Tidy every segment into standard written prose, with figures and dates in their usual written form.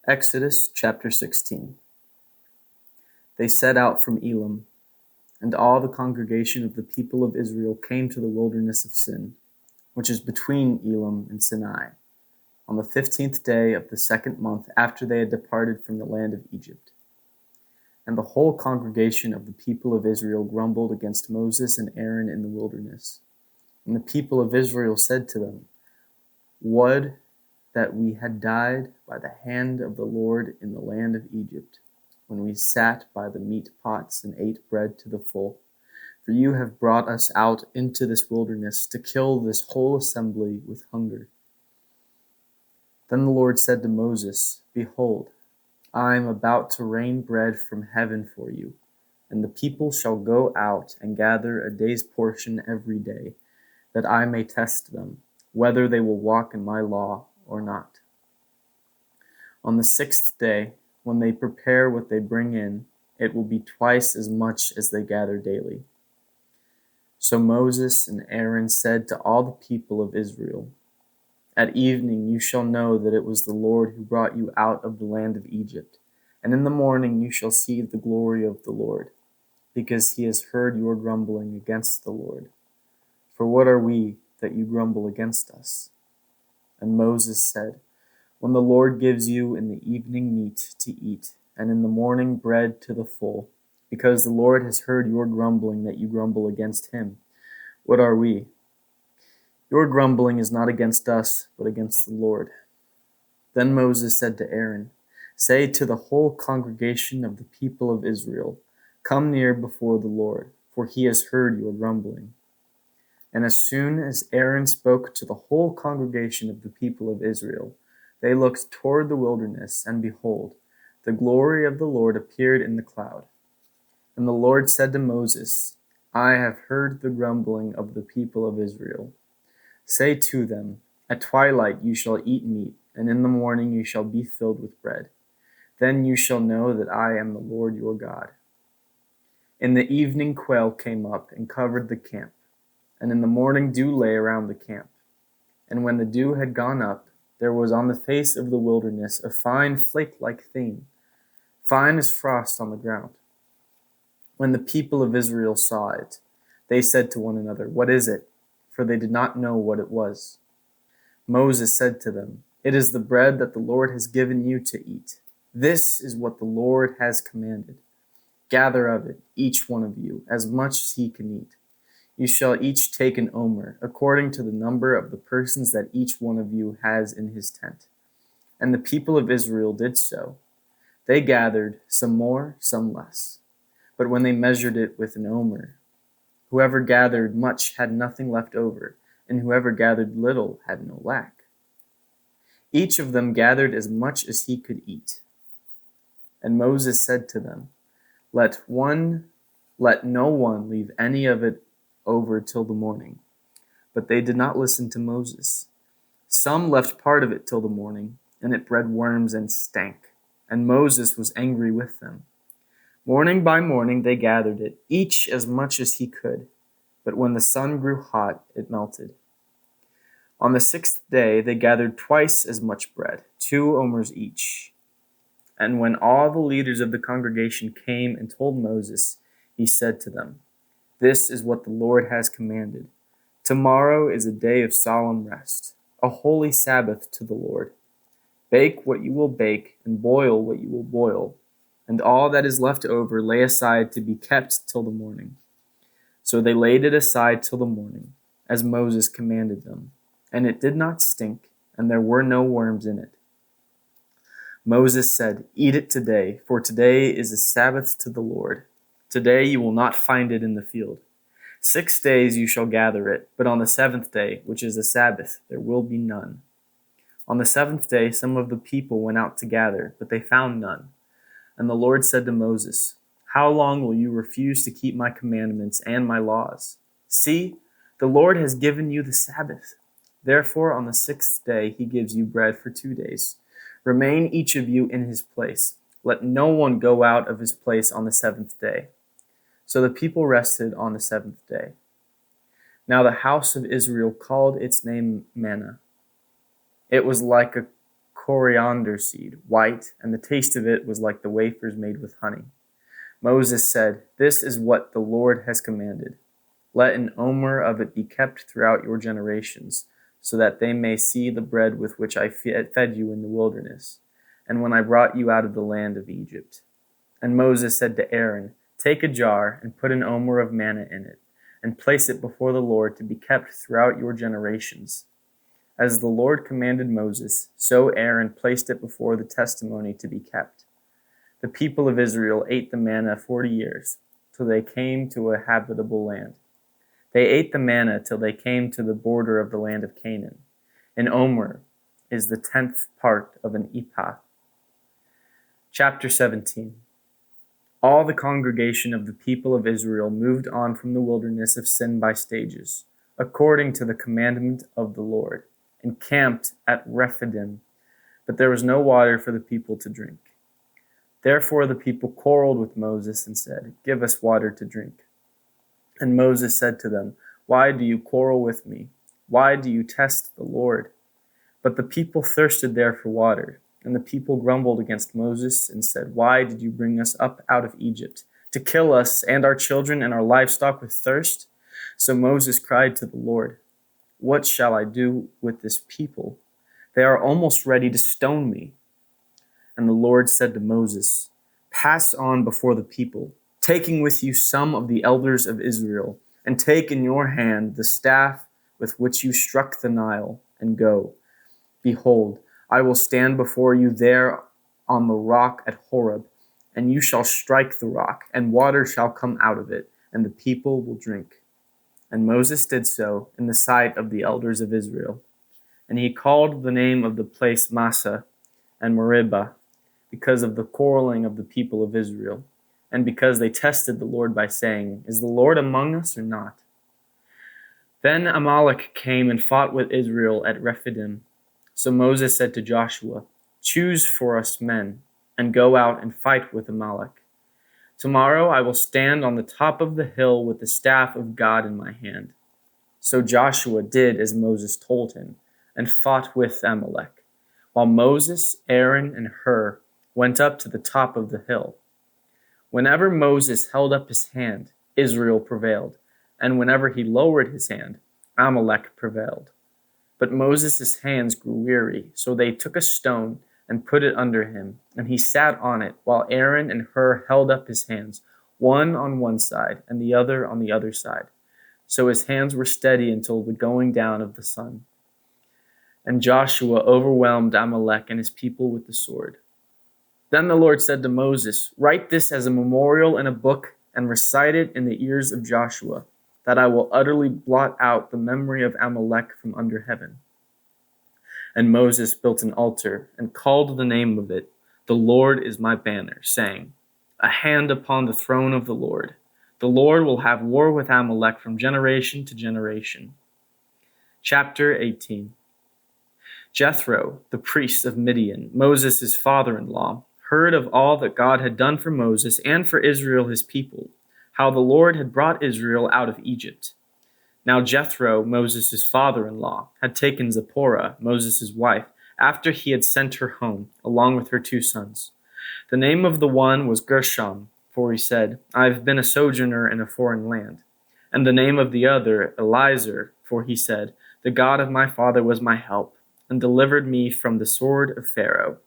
Exodus chapter 16. They set out from Elim, and all the congregation of the people of Israel came to the wilderness of Sin, which is between Elim and Sinai, on the 15th day of the second month after they had departed from the land of Egypt. And the whole congregation of the people of Israel grumbled against Moses and Aaron in the wilderness. And the people of Israel said to them, "Would that we had died by the hand of the Lord in the land of Egypt, when we sat by the meat pots and ate bread to the full. For you have brought us out into this wilderness to kill this whole assembly with hunger." Then the Lord said to Moses, "Behold, I am about to rain bread from heaven for you, and the people shall go out and gather a day's portion every day, that I may test them, whether they will walk in my law or not. On the 6th day, when they prepare what they bring in, it will be twice as much as they gather daily." So Moses and Aaron said to all the people of Israel, "At evening you shall know that it was the Lord who brought you out of the land of Egypt, and in the morning you shall see the glory of the Lord, because he has heard your grumbling against the Lord. For what are we that you grumble against us?" And Moses said, "When the Lord gives you in the evening meat to eat, and in the morning bread to the full, because the Lord has heard your grumbling that you grumble against him, what are we? Your grumbling is not against us, but against the Lord." Then Moses said to Aaron, "Say to the whole congregation of the people of Israel, 'Come near before the Lord, for he has heard your grumbling.'" And as soon as Aaron spoke to the whole congregation of the people of Israel, they looked toward the wilderness, and behold, the glory of the Lord appeared in the cloud. And the Lord said to Moses, "I have heard the grumbling of the people of Israel. Say to them, 'At twilight you shall eat meat, and in the morning you shall be filled with bread. Then you shall know that I am the Lord your God.'" In the evening quail came up and covered the camp, and in the morning dew lay around the camp. And when the dew had gone up, there was on the face of the wilderness a fine flake-like thing, fine as frost on the ground. When the people of Israel saw it, they said to one another, "What is it?" For they did not know what it was. Moses said to them, "It is the bread that the Lord has given you to eat. This is what the Lord has commanded. Gather of it, each one of you, as much as he can eat. You shall each take an omer, according to the number of the persons that each one of you has in his tent." And the people of Israel did so. They gathered, some more, some less. But when they measured it with an omer, whoever gathered much had nothing left over, and whoever gathered little had no lack. Each of them gathered as much as he could eat. And Moses said to them, Let no one leave any of it over till the morning." But they did not listen to Moses. Some left part of it till the morning, and it bred worms and stank, and Moses was angry with them. Morning by morning they gathered it, each as much as he could, but when the sun grew hot, it melted. On the 6th day they gathered twice as much bread, 2 omers each. And when all the leaders of the congregation came and told Moses, he said to them, "This is what the Lord has commanded. Tomorrow is a day of solemn rest, a holy Sabbath to the Lord. Bake what you will bake, and boil what you will boil, and all that is left over lay aside to be kept till the morning." So they laid it aside till the morning, as Moses commanded them, and it did not stink, and there were no worms in it. Moses said, "Eat it today, for today is a Sabbath to the Lord. Today you will not find it in the field. 6 days you shall gather it, but on the 7th day, which is a Sabbath, there will be none." On the 7th day some of the people went out to gather, but they found none. And the Lord said to Moses, "How long will you refuse to keep my commandments and my laws? See, the Lord has given you the Sabbath. Therefore on the 6th day he gives you bread for 2 days. Remain each of you in his place. Let no one go out of his place on the 7th day." So the people rested on the 7th day. Now the house of Israel called its name manna. It was like a coriander seed, white, and the taste of it was like the wafers made with honey. Moses said, "This is what the Lord has commanded. Let an omer of it be kept throughout your generations, so that they may see the bread with which I fed you in the wilderness, and when I brought you out of the land of Egypt." And Moses said to Aaron, "Take a jar and put an omer of manna in it, and place it before the Lord to be kept throughout your generations." As the Lord commanded Moses, so Aaron placed it before the testimony to be kept. The people of Israel ate the manna 40 years, till they came to a habitable land. They ate the manna till they came to the border of the land of Canaan. An omer is the 10th part of an ephah. Chapter 17. All the congregation of the people of Israel moved on from the wilderness of Sin by stages, according to the commandment of the Lord, and camped at Rephidim, but there was no water for the people to drink. Therefore the people quarreled with Moses and said, "Give us water to drink." And Moses said to them, "Why do you quarrel with me? Why do you test the Lord?" But the people thirsted there for water, and the people grumbled against Moses and said, "Why did you bring us up out of Egypt, to kill us and our children and our livestock with thirst?" So Moses cried to the Lord, "What shall I do with this people? They are almost ready to stone me." And the Lord said to Moses, "Pass on before the people, taking with you some of the elders of Israel, and take in your hand the staff with which you struck the Nile, and go. Behold, I will stand before you there on the rock at Horeb, and you shall strike the rock, and water shall come out of it, and the people will drink." And Moses did so in the sight of the elders of Israel. And he called the name of the place Massah and Meribah, because of the quarreling of the people of Israel, and because they tested the Lord by saying, "Is the Lord among us or not?" Then Amalek came and fought with Israel at Rephidim. So Moses said to Joshua, "Choose for us men, and go out and fight with Amalek. Tomorrow I will stand on the top of the hill with the staff of God in my hand." So Joshua did as Moses told him, and fought with Amalek, while Moses, Aaron, and Hur went up to the top of the hill. Whenever Moses held up his hand, Israel prevailed, and whenever he lowered his hand, Amalek prevailed. But Moses' hands grew weary, so they took a stone and put it under him, and he sat on it, while Aaron and Hur held up his hands, one on one side and the other on the other side. So his hands were steady until the going down of the sun. And Joshua overwhelmed Amalek and his people with the sword. Then the Lord said to Moses, "Write this as a memorial in a book and recite it in the ears of Joshua, that I will utterly blot out the memory of Amalek from under heaven." And Moses built an altar and called the name of it, "The Lord is my banner," saying, "A hand upon the throne of the Lord. The Lord will have war with Amalek from generation to generation." Chapter 18. Jethro, the priest of Midian, Moses' father-in-law, heard of all that God had done for Moses and for Israel his people, how the Lord had brought Israel out of Egypt. Now Jethro, Moses' father-in-law, had taken Zipporah, Moses' wife, after he had sent her home, along with her 2 sons. The name of the one was Gershom, for he said, "I have been a sojourner in a foreign land." And the name of the other, Eliezer, for he said, "The God of my father was my help, and delivered me from the sword of Pharaoh."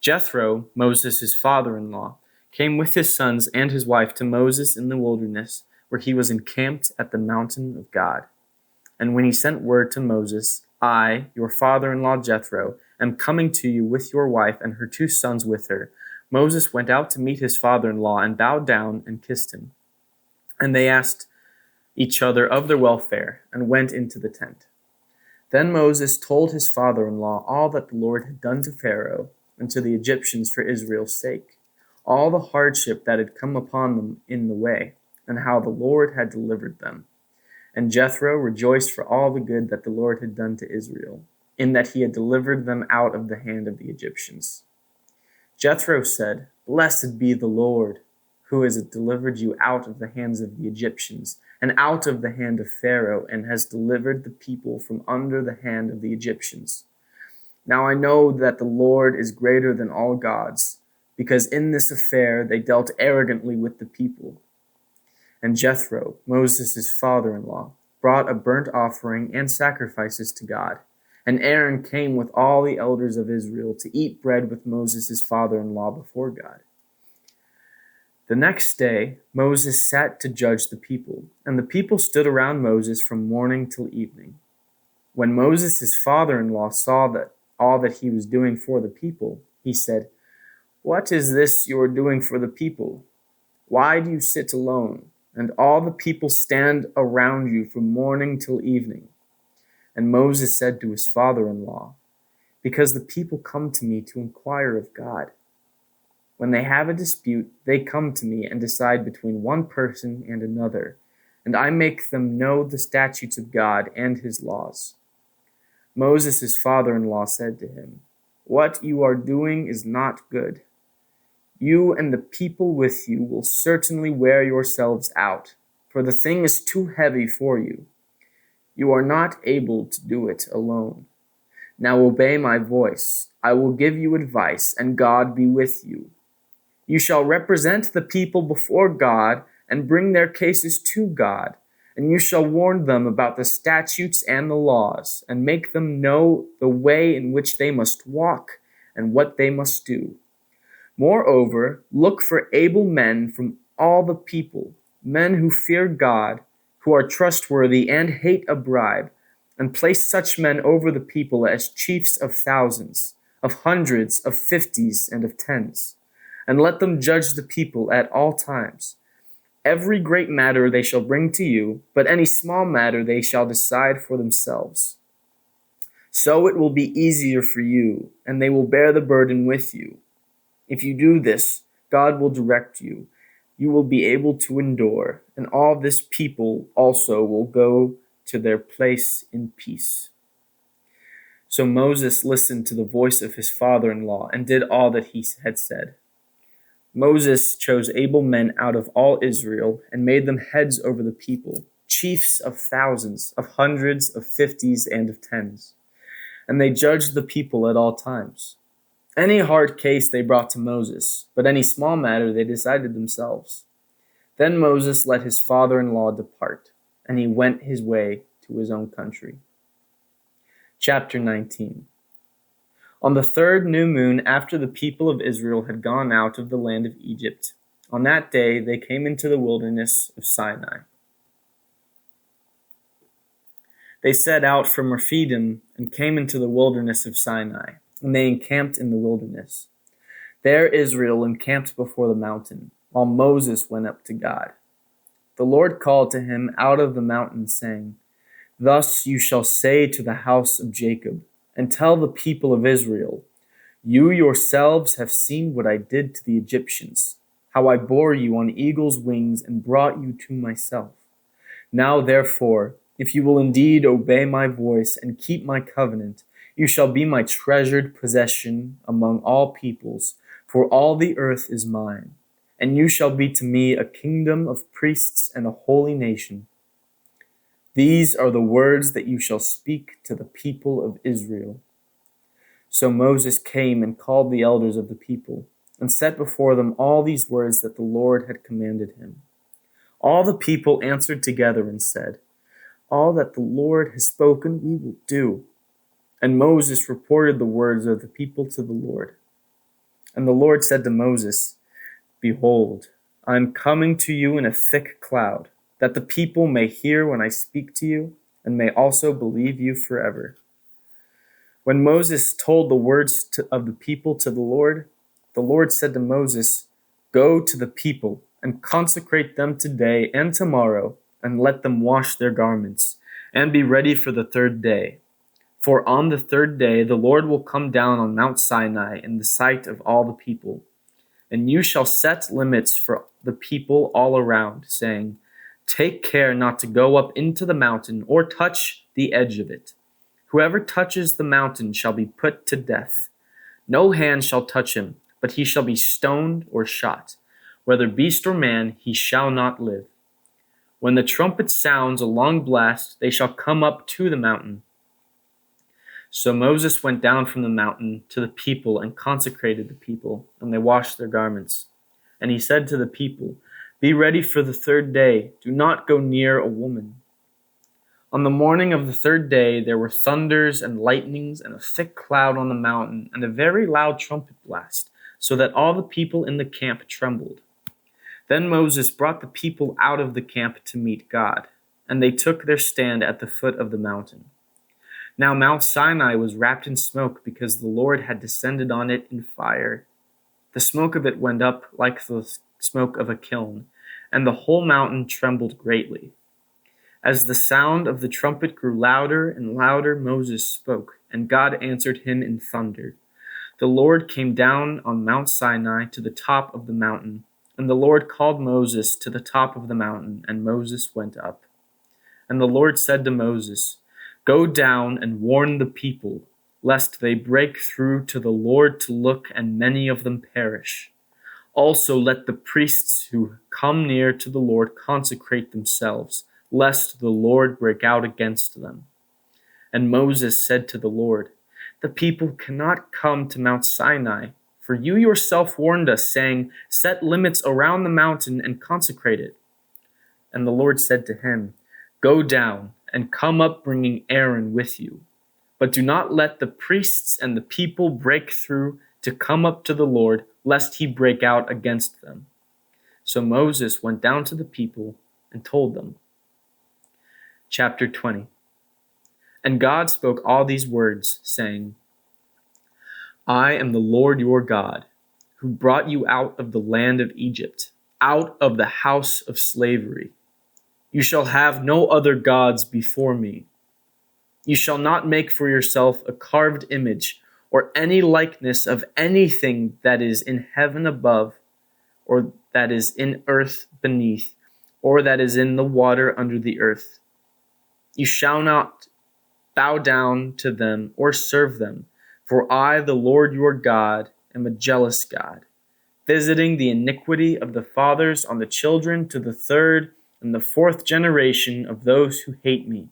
Jethro, Moses' father-in-law, came with his sons and his wife to Moses in the wilderness, where he was encamped at the mountain of God. And when he sent word to Moses, "I, your father-in-law Jethro, am coming to you with your wife and her 2 sons with her," Moses went out to meet his father-in-law and bowed down and kissed him. And they asked each other of their welfare and went into the tent. Then Moses told his father-in-law all that the Lord had done to Pharaoh and to the Egyptians for Israel's sake, all the hardship that had come upon them in the way, and how the Lord had delivered them. And Jethro rejoiced for all the good that the Lord had done to Israel, in that he had delivered them out of the hand of the Egyptians. Jethro said, "Blessed be the Lord, who has delivered you out of the hands of the Egyptians, and out of the hand of Pharaoh, and has delivered the people from under the hand of the Egyptians." Now I know that the Lord is greater than all gods, because in this affair they dealt arrogantly with the people. And Jethro, Moses' father-in-law, brought a burnt offering and sacrifices to God. And Aaron came with all the elders of Israel to eat bread with Moses' father-in-law before God. The next day Moses sat to judge the people, and the people stood around Moses from morning till evening. When Moses' father-in-law saw that all that he was doing for the people, he said, "What is this you are doing for the people? Why do you sit alone, and all the people stand around you from morning till evening?" And Moses said to his father-in-law, "Because the people come to me to inquire of God. When they have a dispute, they come to me and decide between one person and another, and I make them know the statutes of God and his laws." Moses' father-in-law said to him, "What you are doing is not good. You and the people with you will certainly wear yourselves out, for the thing is too heavy for you. You are not able to do it alone. Now obey my voice. I will give you advice, and God be with you. You shall represent the people before God and bring their cases to God, and you shall warn them about the statutes and the laws, and make them know the way in which they must walk and what they must do. Moreover, look for able men from all the people, men who fear God, who are trustworthy and hate a bribe, and place such men over the people as chiefs of thousands, of hundreds, of fifties, and of tens. And let them judge the people at all times. Every great matter they shall bring to you, but any small matter they shall decide for themselves. So it will be easier for you, and they will bear the burden with you. If you do this, God will direct you. You will be able to endure, and all this people also will go to their place in peace." So Moses listened to the voice of his father-in-law and did all that he had said. Moses chose able men out of all Israel and made them heads over the people, chiefs of thousands, of hundreds, of fifties, and of tens. And they judged the people at all times. Any hard case they brought to Moses, but any small matter they decided themselves. Then Moses let his father-in-law depart, and he went his way to his own country. Chapter 19. On the third new moon after the people of Israel had gone out of the land of Egypt, on that day they came into the wilderness of Sinai. They set out from Rephidim and came into the wilderness of Sinai, and they encamped in the wilderness. There Israel encamped before the mountain, while Moses went up to God. The Lord called to him out of the mountain, saying, "Thus you shall say to the house of Jacob, and tell the people of Israel, you yourselves have seen what I did to the Egyptians, how I bore you on eagle's wings and brought you to myself. Now therefore, if you will indeed obey my voice and keep my covenant, you shall be my treasured possession among all peoples, for all the earth is mine, and you shall be to me a kingdom of priests and a holy nation. These are the words that you shall speak to the people of Israel." So Moses came and called the elders of the people, and set before them all these words that the Lord had commanded him. All the people answered together and said, "All that the Lord has spoken we will do." And Moses reported the words of the people to the Lord. And the Lord said to Moses, "Behold, I am coming to you in a thick cloud, that the people may hear when I speak to you, and may also believe you forever." When Moses told the words of the people to the Lord said to Moses, "Go to the people and consecrate them today and tomorrow, and let them wash their garments, and be ready for the third day. For on the third day the Lord will come down on Mount Sinai in the sight of all the people. And you shall set limits for the people all around, saying, 'Take care not to go up into the mountain or touch the edge of it. Whoever touches the mountain shall be put to death. No hand shall touch him, but he shall be stoned or shot. Whether beast or man, he shall not live. When the trumpet sounds a long blast, they shall come up to the mountain. So Moses went down from the mountain to the people and consecrated the people, and they washed their garments. And he said to the people, "Be ready for the third day. Do not go near a woman." On the morning of the third day there were thunders and lightnings and a thick cloud on the mountain and a very loud trumpet blast, so that all the people in the camp trembled. Then Moses brought the people out of the camp to meet God, and they took their stand at the foot of the mountain. Now Mount Sinai was wrapped in smoke because the Lord had descended on it in fire. The smoke of it went up like the smoke of a kiln, and the whole mountain trembled greatly. As the sound of the trumpet grew louder and louder, Moses spoke, and God answered him in thunder. The Lord came down on Mount Sinai to the top of the mountain, and the Lord called Moses to the top of the mountain, and Moses went up. And the Lord said to Moses, "Go down and warn the people, lest they break through to the Lord to look, and many of them perish. Also let the priests who come near to the Lord consecrate themselves, lest the Lord break out against them." And Moses said to the Lord, "The people cannot come to Mount Sinai, for you yourself warned us, saying, 'Set limits around the mountain and consecrate it.'" And the Lord said to him, "Go down and come up bringing Aaron with you. But do not let the priests and the people break through to come up to the Lord, lest he break out against them." So Moses went down to the people and told them. Chapter 20. And God spoke all these words, saying, "I am the Lord your God, who brought you out of the land of Egypt, out of the house of slavery. You shall have no other gods before me. You shall not make for yourself a carved image or any likeness of anything that is in heaven above, or that is in earth beneath, or that is in the water under the earth. You shall not bow down to them or serve them, for I, the Lord your God, am a jealous God, visiting the iniquity of the fathers on the children to the third and the fourth generation of those who hate me,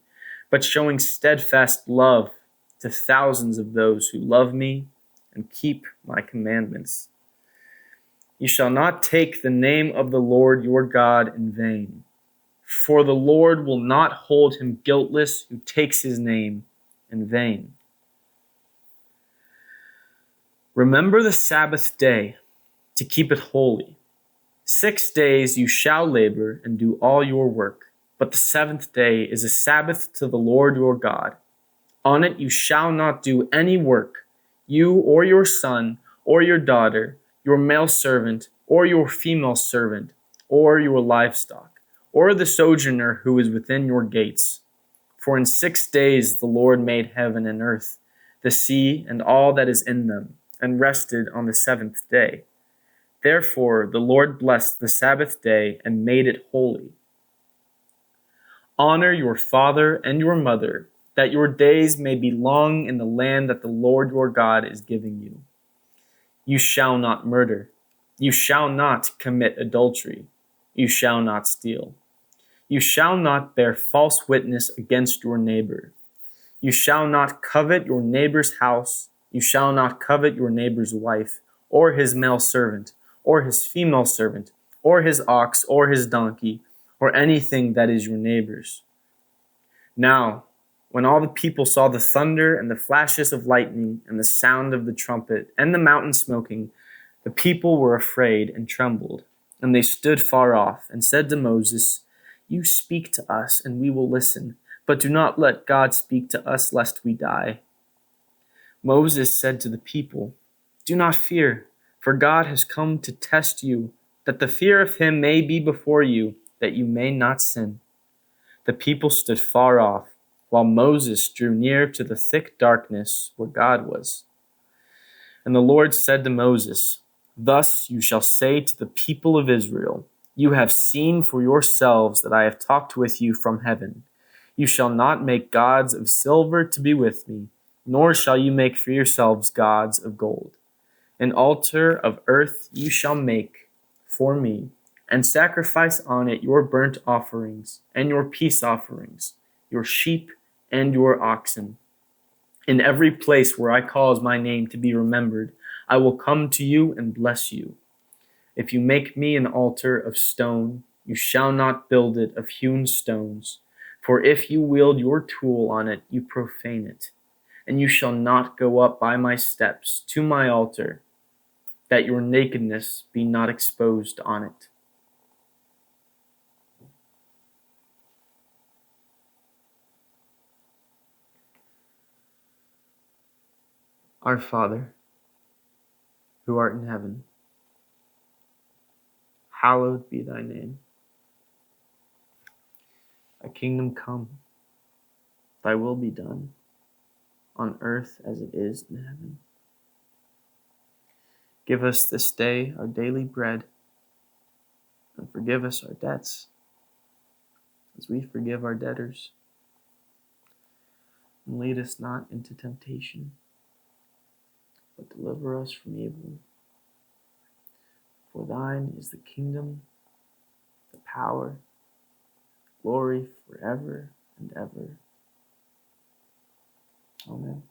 but showing steadfast love to thousands of those who love me and keep my commandments. You shall not take the name of the Lord your God in vain, for the Lord will not hold him guiltless who takes his name in vain. Remember the Sabbath day to keep it holy. 6 days you shall labor and do all your work, but the seventh day is a Sabbath to the Lord your God. On it you shall not do any work, you or your son or your daughter, your male servant or your female servant, or your livestock, or the sojourner who is within your gates. For in 6 days the Lord made heaven and earth, the sea and all that is in them, and rested on the seventh day. Therefore the Lord blessed the Sabbath day and made it holy. Honor your father and your mother, that your days may be long in the land that the Lord your God is giving you. You shall not murder. You shall not commit adultery. You shall not steal. You shall not bear false witness against your neighbor. You shall not covet your neighbor's house. You shall not covet your neighbor's wife, or his male servant, or his female servant, or his ox, or his donkey, or anything that is your neighbor's. Now, when all the people saw the thunder and the flashes of lightning and the sound of the trumpet and the mountain smoking, the people were afraid and trembled, and they stood far off and said to Moses, "You speak to us, and we will listen, but do not let God speak to us, lest we die." Moses said to the people, "Do not fear, for God has come to test you, that the fear of him may be before you, that you may not sin." The people stood far off, while Moses drew near to the thick darkness where God was. And the Lord said to Moses, "Thus you shall say to the people of Israel, 'You have seen for yourselves that I have talked with you from heaven. You shall not make gods of silver to be with me, nor shall you make for yourselves gods of gold. An altar of earth you shall make for me, and sacrifice on it your burnt offerings and your peace offerings, your sheep and your oxen. In every place where I cause my name to be remembered, I will come to you and bless you. If you make me an altar of stone, you shall not build it of hewn stones. For if you wield your tool on it, you profane it. And you shall not go up by my steps to my altar, that your nakedness be not exposed on it. Our Father, who art in heaven, hallowed be thy name. Thy kingdom come, thy will be done, on earth as it is in heaven. Give us this day our daily bread, and forgive us our debts, as we forgive our debtors. And lead us not into temptation, but deliver us from evil. For thine is the kingdom, the power, glory forever and ever. Amen.